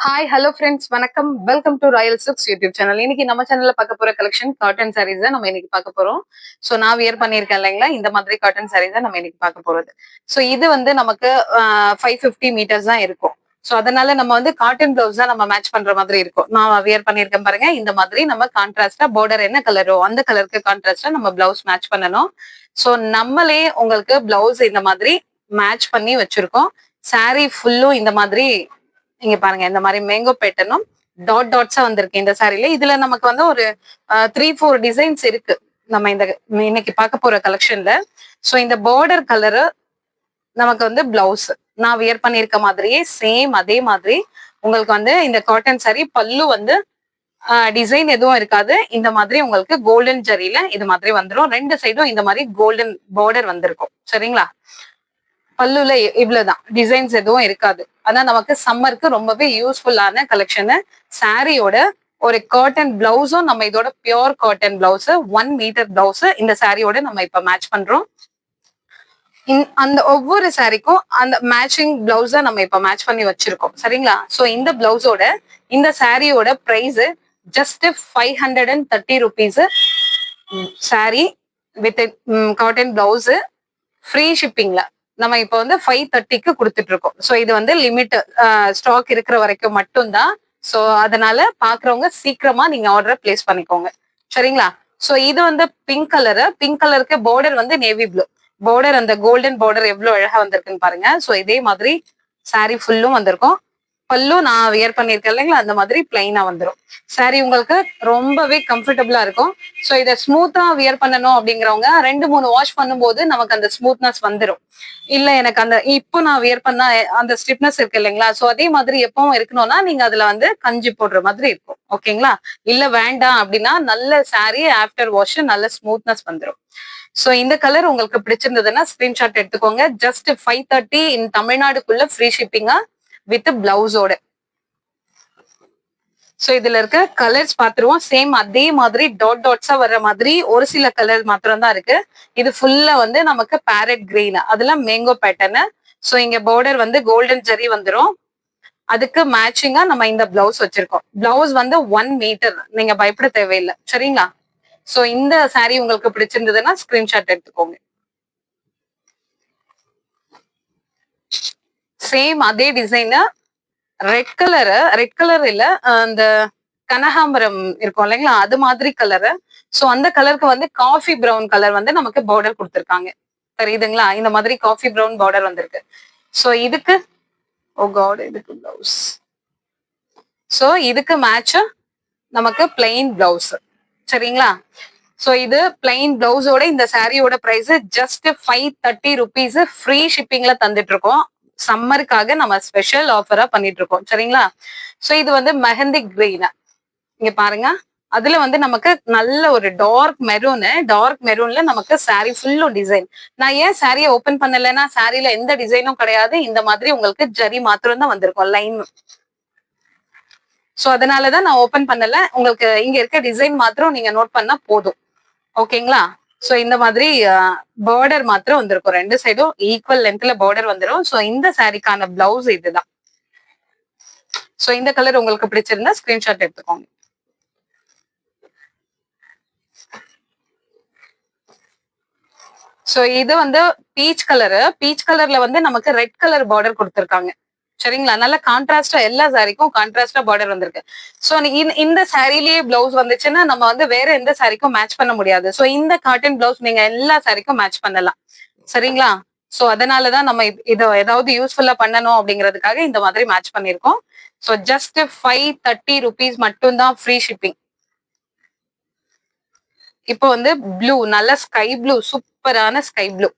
Hi hello friends வணக்கம். Welcome to Royal silks YouTube channel. இன்னைக்கு நம்ம சேனல்ல பார்க்க போற கலெக்ஷன் காட்டன் சாரீஸ் தான் நம்ம இன்னைக்கு பார்க்க போறோம். ஸோ நான் வியர் பண்ணியிருக்கேன் இல்லைங்களா, இந்த மாதிரி காட்டன் சாரீஸ் தான் நம்ம இன்னைக்கு பார்க்க போறது. ஸோ இது வந்து நமக்கு 550 மீட்டர்ஸ் தான் இருக்கும். ஸோ அதனால நம்ம வந்து காட்டன் பிளவுஸ் தான் நம்ம மேட்ச் பண்ற மாதிரி இருக்கும். நான் வியர் பண்ணியிருக்கேன் பாருங்க, இந்த மாதிரி நம்ம கான்ட்ராஸ்டா பார்டர் என்ன கலரோ அந்த கலருக்கு கான்ட்ராஸ்டா நம்ம பிளவுஸ் மேட்ச் பண்ணணும். ஸோ நம்மளே உங்களுக்கு பிளவுஸ் இந்த மாதிரி மேட்ச் பண்ணி வச்சிருக்கோம். சாரீ ஃபுல்லும் இந்த மாதிரி இங்க பாருங்க, இந்த மாதிரி மேங்கோ பேட்டர்னும் டாட் டாட்ஸா வந்திருக்கு இந்த சாரில. இதுல நமக்கு வந்து ஒரு 3-4 டிசைன்ஸ் இருக்கு நம்ம இந்த இன்னைக்கு பார்க்க போற கலெக்ஷன்ல. ஸோ இந்த பார்டர் கலரு நமக்கு வந்து பிளவுஸ் நான் வியர் பண்ணியிருக்க மாதிரியே சேம் அதே மாதிரி உங்களுக்கு வந்து இந்த காட்டன் சாரி பல்லு வந்து டிசைன் எதுவும் இருக்காது. இந்த மாதிரி உங்களுக்கு கோல்டன் ஜரியில இது மாதிரி வந்துடும். ரெண்டு சைடும் இந்த மாதிரி கோல்டன் பார்டர் வந்திருக்கும். சரிங்களா? பல்லுல இவ்வளவுதான், டிசைன்ஸ் எதுவும் இருக்காது. அதான் நமக்கு சம்மருக்கு ரொம்பவே யூஸ்ஃபுல்லான கலெக்ஷனு. சாரியோட ஒரு காட்டன் பிளவுஸும் நம்ம இதோட pure cotton blouse 1 metre blouse இந்த சாரியோட நம்ம இப்ப மேட்ச் பண்றோம். அந்த ஒவ்வொரு சாரிக்கும் அந்த மேட்சிங் பிளவுஸ நம்ம இப்ப மேட்ச் பண்ணி வச்சிருக்கோம். சரிங்களா? சோ இந்த பிளவுஸோட இந்த சாரியோட price just 530 rupees. Saree with cotton blouse free ஷிப்பிங்ல நம்ம இப்ப வந்து 530க்கு கொடுத்துட்டு இருக்கோம். ஸோ இது வந்து லிமிட் ஸ்டாக் இருக்கிற வரைக்கும் மட்டும்தான். ஸோ அதனால பாக்குறவங்க சீக்கிரமா நீங்க ஆர்டர் பிளேஸ் பண்ணிக்கோங்க. சரிங்களா? ஸோ இது வந்து பிங்க் கலரு. பிங்க் கலருக்கு பார்டர் வந்து நேவி ப்ளூ பார்டர், அந்த கோல்டன் பார்டர் எவ்வளவு அழகா வந்திருக்குன்னு பாருங்க. ஸோ இதே மாதிரி சாரி ஃபுல்லும் வந்திருக்கும். பல்லும் நான் வியர் பண்ணியிருக்கேன் இல்லைங்களா, அந்த மாதிரி பிளைனா வந்துடும். சாரி உங்களுக்கு ரொம்பவே கம்ஃபர்டபுளா இருக்கும். ஸோ இதை ஸ்மூத்தா வியர் பண்ணணும் அப்படிங்கிறவங்க 2-3 வாஷ் பண்ணும்போது நமக்கு அந்த ஸ்மூத்னஸ் வந்துடும். இல்ல எனக்கு அந்த இப்போ நான் வியர் பண்ணா அந்த ஸ்டிப்னஸ் இருக்கு இல்லைங்களா, ஸோ அதே மாதிரி எப்பவும் இருக்கணும்னா நீங்க அதுல வந்து கஞ்சி போடுற மாதிரி இருக்கும். ஓகேங்களா? இல்ல வேண்டாம் அப்படின்னா நல்ல சாரி ஆஃப்டர் வாஷ் நல்ல ஸ்மூத்னஸ் வந்துடும். ஸோ இந்த கலர் உங்களுக்கு பிடிச்சிருந்ததுன்னா ஸ்கிரீன்ஷாட் எடுத்துக்கோங்க. ஜஸ்ட் 530 இன் தமிழ்நாடுக்குள்ள ஃப்ரீ ஷிப்பிங்கா வித் பிளவுஸோட. சோ இதுல இருக்க கலர்ஸ் பாத்துருவோம். சேம் அதே மாதிரி டாட் டாட்ஸா வர்ற மாதிரி ஒரு சில கலர் மாத்திரம் தான் இருக்கு. இது ஃபுல்லா வந்து நமக்கு பேரட் கிரீன், அதுல மேங்கோ பேட்டர்னு. சோ இங்க பார்டர் வந்து கோல்டன் ஜரி வந்துரும். அதுக்கு மேட்சிங்கா நம்ம இந்த பிளவுஸ் வச்சிருக்கோம். பிளவுஸ் வந்து 1 மீட்டர், நீங்க பயப்பட தேவையில்லை. சரிங்களா? சோ இந்த சாரி உங்களுக்கு பிடிச்சிருந்ததுன்னா ஸ்கிரீன்ஷாட் எடுத்துக்கோங்க. சேம் அதே டிசைன் ரெட் கலர் இல்ல, அந்த கனகாம்பரம் இருக்கும் இல்லைங்களா, அது மாதிரி கலரு. சோ அந்த கலருக்கு வந்து காஃபி பிரவுன் கலர் வந்து நமக்கு பார்டர் கொடுத்துருக்காங்க. தெரியுதுங்களா? இந்த மாதிரி காஃபி பிரவுன் பார்டர் வந்திருக்கு. சோ இதுக்கு இதுக்கு பிளவுஸ். சோ இதுக்கு மேட்ச் நமக்கு பிளெயின் பிளவுஸ். சரிங்களா? சோ இது பிளெயின் பிளவுஸோட இந்த சாரியோட பிரைஸ் ஜஸ்ட் 530 ருபீஸ் ஃப்ரீ ஷிப்பிங்ல தந்துட்டு இருக்கோம். சம்மருக்காக நம்ம ஸ்பெஷல் ஆஃபரா பண்ணிட்டு இருக்கோம். சரிங்களா? சோ இது வந்து மெஹந்தி கிரீன், இங்க பாருங்க. அதுல வந்து நமக்கு நல்ல ஒரு டார்க் மெரூன்ல நமக்கு சாரி ஃபுல்லும் டிசைன். நான் ஏன் சாரியை ஓபன் பண்ணலைன்னா, சாரியில எந்த டிசைனும் கிடையாது. இந்த மாதிரி உங்களுக்கு ஜரி மாத்திரம் தான் வந்திருக்கும், லைன். சோ அதனாலதான் நான் ஓபன் பண்ணல. உங்களுக்கு இங்க இருக்க டிசைன் மாத்திரம் நீங்க நோட் பண்ணா போதும். ஓகேங்களா? சோ இந்த மாதிரி பார்டர் மாத்திரம் வந்திருக்கும். ரெண்டு சைடும் ஈக்குவல் லென்த்ல பார்டர் வந்துடும். சோ இந்த சாரிக்கான பிளவுஸ் இதுதான். சோ இந்த கலர் உங்களுக்கு பிடிச்சிருந்தா ஸ்கிரீன்ஷாட் எடுத்துக்கோங்க. சோ இது வந்து பீச் கலர்ல வந்து நமக்கு ரெட் கலர் பார்டர் கொடுத்துருக்காங்க. சரிங்களா? நல்ல கான்ட்ராஸ்டா, எல்லா சாரிக்கும் கான்ட்ராஸ்டா பார்டர் வந்திருக்கு. சோ இந்த சாரிலேயே பிளவுஸ் வந்துச்சுன்னா நம்ம வந்து வேற எந்த சாரிக்கும் மேட்ச் பண்ண முடியாது. சோ இந்த காட்டன் பிளவுஸ் நீங்க எல்லா சாரிக்கும் மேட்ச் பண்ணலாம். சரிங்களா? சோ அதனாலதான் நம்ம இதை ஏதாவது யூஸ்ஃபுல்லா பண்ணணும் அப்படிங்கிறதுக்காக இந்த மாதிரி மேட்ச் பண்ணிருக்கோம். சோ ஜஸ்ட் 530 ருபீஸ் மட்டும்தான் ஃப்ரீ ஷிப்பிங். இப்போ வந்து ப்ளூ, நல்ல ஸ்கை ப்ளூ, சூப்பரான ஸ்கை ப்ளூ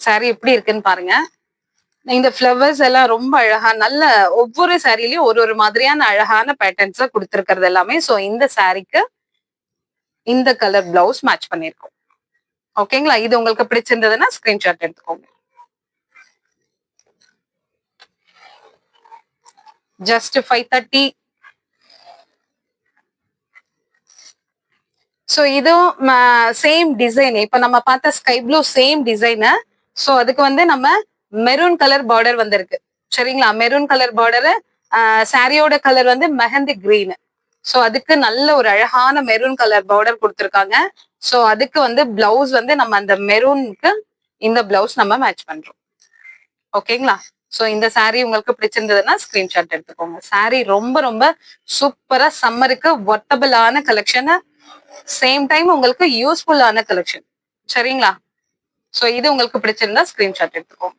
சாரி எப்படி இருக்குன்னு பாருங்க. இந்த ஃபிளவர்ஸ் எல்லாம் ரொம்ப அழகா, நல்ல ஒவ்வொரு சாரிலையும் ஒரு மாதிரியான அழகான பேட்டர்ன்ஸ் கொடுத்துருக்கிறது எல்லாமே. சோ இந்த சாரிக்கு இந்த கலர் பிளவுஸ் மேட்ச் பண்ணிருக்கோம். ஓகேங்களா? இது உங்களுக்கு பிடிச்சிருந்ததுன்னா ஸ்கிரீன்ஷாட் எடுத்துக்கோங்க. ஜஸ்ட் 530. சோ இதுவும் சேம் டிசைன். இப்ப நம்ம பார்த்த sky blue same design. So அதுக்கு வந்து நம்ம மெரூன் கலர் பார்டர் வந்திருக்கு. சரிங்களா? மெரூன் கலர் பார்டரு சாரியோட கலர் வந்து மெஹந்தி கிரீன். ஸோ அதுக்கு நல்ல ஒரு அழகான மெரூன் கலர் பார்டர் கொடுத்துருக்காங்க. ஸோ அதுக்கு வந்து பிளவுஸ் வந்து நம்ம அந்த மெரூனுக்கு இந்த பிளவுஸ் நம்ம மேட்ச் பண்றோம். ஓகேங்களா? ஸோ இந்த சாரீ உங்களுக்கு பிடிச்சிருந்ததுன்னா ஸ்கிரீன்ஷாட் எடுத்துக்கோங்க. சாரீ ரொம்ப ரொம்ப சூப்பரா சம்மருக்கு ஒர்த்தபிளான கலெக்ஷன், சேம் டைம் உங்களுக்கு யூஸ்ஃபுல்லான கலெக்ஷன். சரிங்களா? ஸோ இது உங்களுக்கு பிடிச்சிருந்தா ஸ்கிரீன்ஷாட் எடுத்துக்கோங்க.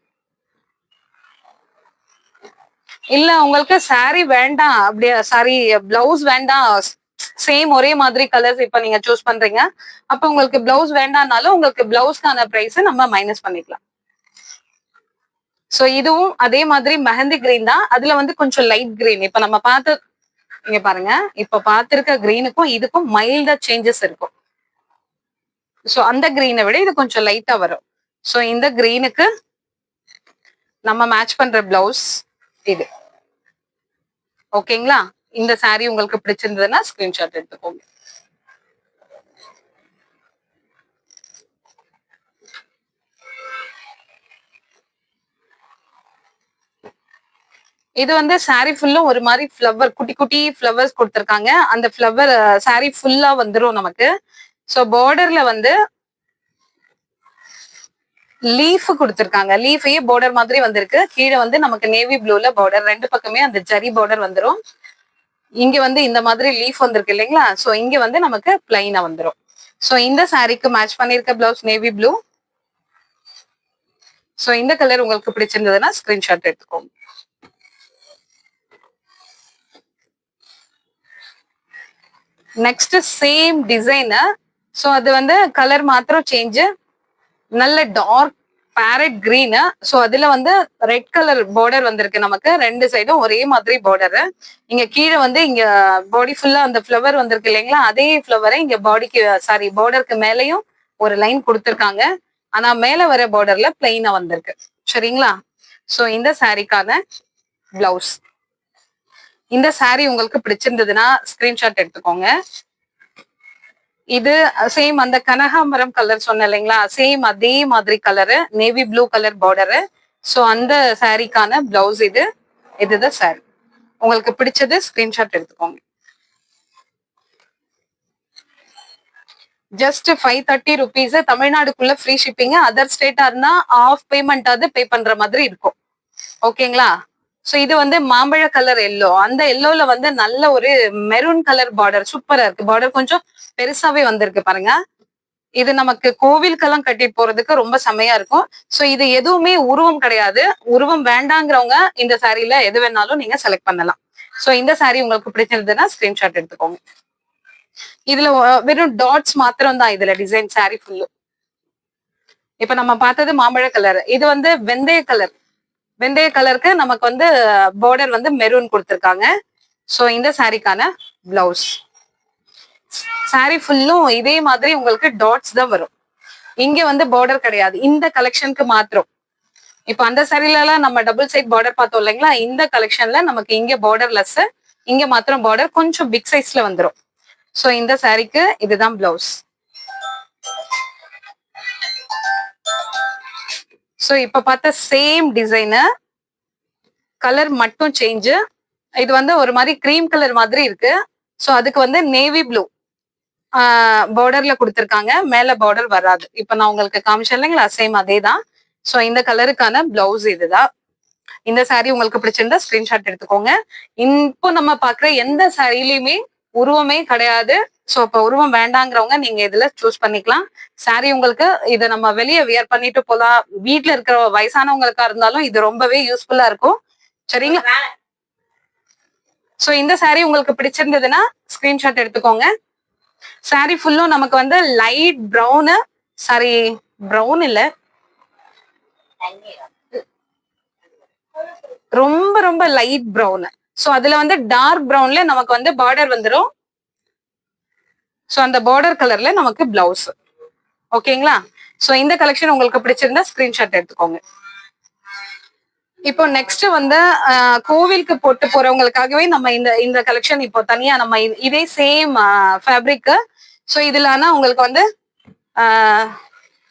இல்ல உங்களுக்கு சாரி வேண்டாம், அப்படியே சாரி பிளவுஸ் வேண்டாம், சேம் ஒரே மாதிரி கலர்ஸ் இப்ப நீங்க சூஸ் பண்றீங்க, அப்ப உங்களுக்கு பிளவுஸ் வேண்டாம்னாலும் உங்களுக்கு பிளவுஸ்க்கான பிரைஸ் நம்ம மைனஸ் பண்ணிக்கலாம். சோ இதுவும் அதே மாதிரி மெஹந்தி கிரீன் தான். அதுல வந்து கொஞ்சம் லைட் கிரீன். இப்ப நம்ம பார்த்து இங்க பாருங்க, இப்ப பார்த்திருக்க கிரீனுக்கும் இதுக்கும் மைல்டா சேஞ்சஸ் இருக்கும். சோ அந்த கிரீனை விட இது கொஞ்சம் லைட்டா வரும். சோ இந்த கிரீனுக்கு நம்ம மேட்ச் பண்ற பிளவுஸ் இது. ஓகேங்களா? இந்த சாரீ உங்களுக்கு பிடிச்சிருந்ததுன்னா ஸ்கிரீன்ஷாட் எடுத்துக்கோங்க. இது வந்து சாரீ ஃபுல்லும் ஒரு மாதிரி ஃப்ளவர், குட்டி குட்டி ஃப்ளவர்ஸ் கொடுத்துருக்காங்க. அந்த ஃப்ளவர் சாரீ ஃபுல்லா வந்துடும் நமக்கு. ஸோ பார்டர்ல வந்து லீஃப் கொடுத்துருக்காங்க. லீஃபையே பார்டர் மாதிரி வந்திருக்கு. கீழே வந்து நமக்கு நேவி ப்ளூல பார்டர், ரெண்டு பக்கமே அந்த ஜரி பார்டர் வந்துடும். இங்க வந்து இந்த மாதிரி லீஃப் வந்திருக்கு இல்லைங்களா? ஸோ இங்க வந்து நமக்கு பிளைனா வந்துடும். ஸோ இந்த சாரீக்கு மேட்ச் பண்ணிருக்க பிளவுஸ் நேவி ப்ளூ. ஸோ இந்த கலர் உங்களுக்கு பிடிச்சிருந்ததுன்னா ஸ்கிரீன்ஷாட் எடுத்துக்கோங்க. Next same design. ஸோ அது வந்து கலர் மாத்திரம் சேஞ்சு, நல்ல டார்க் பேரட் கிரீன். ஸோ அதுல வந்து ரெட் கலர் பார்டர் வந்திருக்கு நமக்கு. ரெண்டு சைடும் ஒரே மாதிரி பார்டரு. இங்க கீழே வந்து இங்க பாடி ஃபுல்லா அந்த ஃப்ளவர் வந்திருக்கு இல்லைங்களா? அதே ஃப்ளவரை இங்க பாடிக்கு சாரி பார்டருக்கு மேலேயும் ஒரு லைன் கொடுத்துருக்காங்க. ஆனா மேல வர பார்டர்ல பிளைனா வந்திருக்கு. சரிங்களா? ஸோ இந்த சாரிக்கான பிளவுஸ். இந்த சாரீ உங்களுக்கு பிடிச்சிருந்ததுன்னா ஸ்கிரீன்ஷாட் எடுத்துக்கோங்க. இது சேம் அந்த கனகாம்பரம் கலர் சொன்ன இல்லைங்களா? சேம் அதே மாதிரி colour, navy blue colour border. So அந்த சாரீக்கான பிளவுஸ் இது. இதுதான் சாரி. உங்களுக்கு பிடிச்சது ஸ்கிரீன்ஷாட் எடுத்துக்கோங்க. Just 530 rupees. தமிழ்நாடுக்குள்ள ஃப்ரீ ஷிப்பிங். அதர் ஸ்டேட்டா இருந்தா ஆஃப் பேமெண்டாவது பே பண்ற மாதிரி இருக்கும். ஓகேங்களா? ஸோ இது வந்து மாம்பழ கலர் எல்லோ. அந்த எல்லோல வந்து நல்ல ஒரு மெரூன் கலர் பார்டர் சூப்பரா இருக்கு. பார்டர் கொஞ்சம் பெருசாவே வந்திருக்கு பாருங்க. இது நமக்கு கோவிலுக்கெல்லாம் கட்டிட்டு போறதுக்கு ரொம்ப செமையா இருக்கும். ஸோ இது எதுவுமே உருவம் கிடையாது. உருவம் வேண்டாங்கிறவங்க இந்த சாரீல எது வேணாலும் நீங்க செலக்ட் பண்ணலாம். ஸோ இந்த சாரீ உங்களுக்கு பிடிச்சிருந்ததுன்னா ஸ்கிரீன்ஷாட் எடுத்துக்கோங்க. இதுல வெறும் டாட்ஸ் மாத்திரம் தான் இதுல டிசைன் சாரீ ஃபுல்லும். இப்ப நம்ம பார்த்தது மாம்பழ கலர். இது வந்து வெந்தய கலர். வெந்தய கலருக்கு நமக்கு வந்து பார்டர் வந்து மெரூன் கொடுத்துருக்காங்க. ஸோ இந்த சாரீக்கான பிளவுஸ். சாரீ ஃபுல்லும் இதே மாதிரி உங்களுக்கு டாட்ஸ் தான் வரும். இங்க வந்து பார்டர் கிடையாது இந்த கலெக்ஷனுக்கு மாத்திரம். இப்ப அந்த சாரீல எல்லாம் நம்ம டபுள் சைட் பார்டர் பார்த்தோம் இல்லைங்களா? இந்த கலெக்ஷன்ல நமக்கு இங்க பார்டர் லெஸ், இங்க மாத்திரம் பார்டர் கொஞ்சம் பிக் சைஸ்ல வந்துடும். ஸோ இந்த சாரீக்கு இதுதான் பிளவுஸ். ஸோ இப்ப பார்த்த சேம் டிசைனு, கலர் மட்டும் சேஞ்சு. இது வந்து ஒரு மாதிரி கிரீம் கலர் மாதிரி இருக்கு. ஸோ அதுக்கு வந்து நேவி ப்ளூ பார்டர்ல கொடுத்துருக்காங்க. மேல பார்டர் வராது. இப்ப நான் உங்களுக்கு காமிச்சேன் இல்லைங்களா? சேம் அதே தான். ஸோ இந்த கலருக்கான பிளவுஸ் இதுதான். இந்த சாரீ உங்களுக்கு பிடிச்சிருந்தா ஸ்கிரீன்ஷாட் எடுத்துக்கோங்க. இப்போ நம்ம பாக்குற எந்த சாரிலையுமே உருவமே கிடையாது. ஸோ அப்ப உருவம் வேண்டாங்கிறவங்க நீங்க இதுல சூஸ் பண்ணிக்கலாம். சாரீ உங்களுக்கு இதை நம்ம வெளியே வியர் பண்ணிட்டு போலாம். வீட்டுல இருக்கிற வயசானவங்களுக்கா இருந்தாலும் இது ரொம்பவே யூஸ்ஃபுல்லா இருக்கும். சரிங்களா? ஸோ இந்த சாரீ உங்களுக்கு பிடிச்சிருந்ததுன்னா ஸ்கிரீன்ஷாட் எடுத்துக்கோங்க. சாரீ ஃபுல்லும் நமக்கு வந்து லைட் ப்ரௌனு, சாரி ப்ரௌன் இல்ல, ரொம்ப ரொம்ப லைட் ப்ரௌன். ஸோ அதுல வந்து டார்க் ப்ரௌன்ல நமக்கு வந்து பார்டர் வந்துடும். ஸோ அந்த பார்டர் கலர்ல நமக்கு பிளவுஸ். ஓகேங்களா? ஸோ இந்த கலெக்ஷன் உங்களுக்கு பிடிச்சிருந்தா ஸ்கிரீன்ஷாட் எடுத்துக்கோங்க. இப்போ நெக்ஸ்ட் வந்து கோவிலுக்கு போட்டு போறவங்களுக்காகவே நம்ம இந்த இந்த கலெக்ஷன் இப்போ தனியா நம்ம இதே சேம் ஃபேப்ரிக். ஸோ இதுல ஆனா உங்களுக்கு வந்து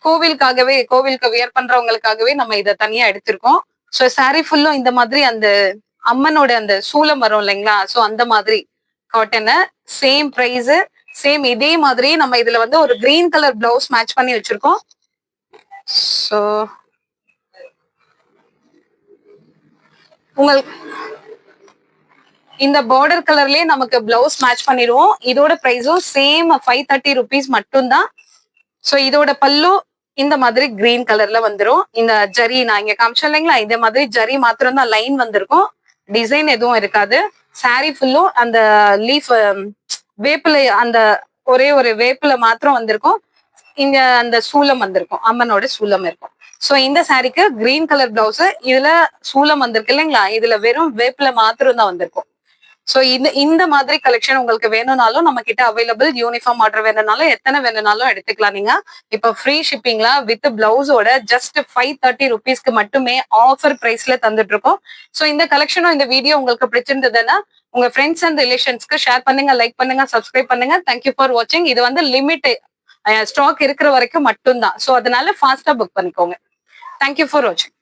கோவிலுக்கு வியர் பண்றவங்களுக்காகவே நம்ம இதை தனியா எடுத்திருக்கோம். ஸோ சாரீ ஃபுல்லும் இந்த மாதிரி அந்த அம்மனோட அந்த சூலம் வரும் இல்லைங்களா, சோ அந்த மாதிரி காட்டன் சேம் பிரைஸ் சேம். இதே மாதிரி நம்ம இதுல வந்து ஒரு கிரீன் கலர் பிளவுஸ் மேட்ச் பண்ணி வச்சிருக்கோம். சோ உங்களுக்கு இந்த பார்டர் கலர்லயே நமக்கு பிளவுஸ் மேட்ச் பண்ணிடுவோம். இதோட பிரைஸும் சேம் 530 rupees மட்டும்தான். சோ இதோட பல்லு இந்த மாதிரி கிரீன் கலர்ல வந்துரும். இந்த ஜரி நான் இங்க காமிச்சேன் இல்லைங்களா, இந்த மாதிரி ஜரி மாத்திரம் தான் லைன் வந்திருக்கும், டிசைன் எதுவும் இருக்காது. சாரி ஃபுல்லும் அந்த லீஃப் வேப்பிலை, அந்த ஒரே ஒரு வேப்பில மாத்திரம் வந்திருக்கும். இங்க அந்த சூலம் வந்திருக்கும், அம்மனோட சூலம் இருக்கும். சோ இந்த சாரிக்கு கிரீன் கலர் பிளவுஸ், இதுல சூலம் வந்திருக்கு இல்லைங்களா, இதுல வெறும் வேப்பில மாத்திரம் தான் வந்திருக்கும். சோ இந்த மாதிரி கலெக்ஷன் உங்களுக்கு வேணும்னாலும் நம்ம கிட்ட அவைலபிள். யூனிஃபார்ம் ஆர்டர் வேணும்னாலும் எத்தனை வேணும்னாலும் எடுத்துக்கலாம் நீங்க. இப்ப ஃப்ரீ ஷிப்பிங்ல வித் பிளவுஸோட ஜஸ்ட் 530 rupeesக்கு மட்டுமே ஆஃபர் பிரைஸ்ல தந்துட்டு இருக்கோம். சோ இந்த கலெக்ஷனும் இந்த வீடியோ உங்களுக்கு பிடிச்சிருந்ததுன்னா உங்க ஃப்ரெண்ட்ஸ் அண்ட் ரிலேஷன்ஸ்க்கு ஷேர் பண்ணுங்க, லைக் பண்ணுங்க, சப்ஸ்கிரைப் பண்ணுங்க. தேங்க்யூ ஃபார் வாட்சிங். இது வந்து லிமிட் ஸ்டாக் இருக்கிற வரைக்கும் மட்டும்தான். சோ அதனால ஃபாஸ்டா புக் பண்ணிக்கோங்க. தேங்க்யூ ஃபார் வாட்சிங்.